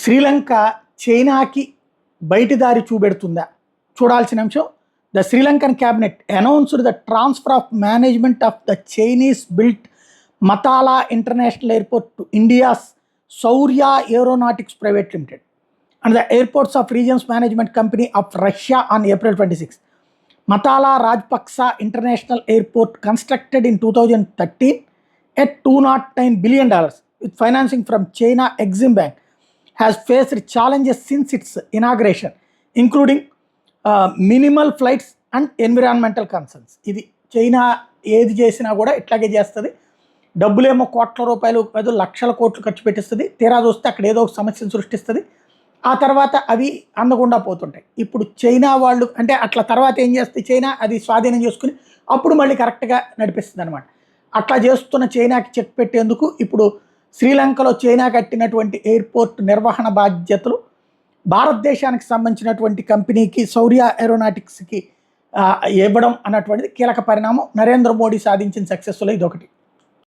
శ్రీలంక చైనాకి బయటి దారి చూపెడుతుందా? చూడాల్సిన అంశం. The Sri Lankan cabinet announced the transfer of management of the Chinese built Mattala international airport to India's Shaurya aeronautics private limited and the airports of regions management company of Russia on April 26. Matala Rajapaksa International Airport, constructed in 2013 at $209 billion with financing from China Exim Bank, has faced challenges since its inauguration, including minimal flights and environmental concerns. ఇది China ఏది చేసినా కూడా ఇట్లాగే చేస్తుంది. డబ్బులేమో కోట్ల రూపాయలు కాదు లక్షల కోట్లు ఖర్చు పెట్టిస్తుంది. తీరా చూస్తే అక్కడ ఏదో ఒక సమస్యను సృష్టిస్తుంది. ఆ తర్వాత అవి అందకుండా పోతుంటాయి. ఇప్పుడు చైనా వాళ్ళు అంటే అట్లా తర్వాత ఏం చేస్తే చైనా అది స్వాధీనం చేసుకుని అప్పుడు మళ్ళీ కరెక్ట్గా నడిపిస్తుంది అనమాట. అట్లా చేస్తున్న చైనాకి చెక్ పెట్టేందుకు ఇప్పుడు శ్రీలంకలో చైనా కట్టినటువంటి ఎయిర్పోర్ట్ నిర్వహణ బాధ్యతలు భారతదేశానికి సంబంధించినటువంటి కంపెనీకి సౌర్య ఏరోనాటిక్స్కి ఇవ్వడం అన్నటువంటిది కీలక పరిణామం. నరేంద్ర మోడీ సాధించిన సక్సెస్లో ఇదొకటి.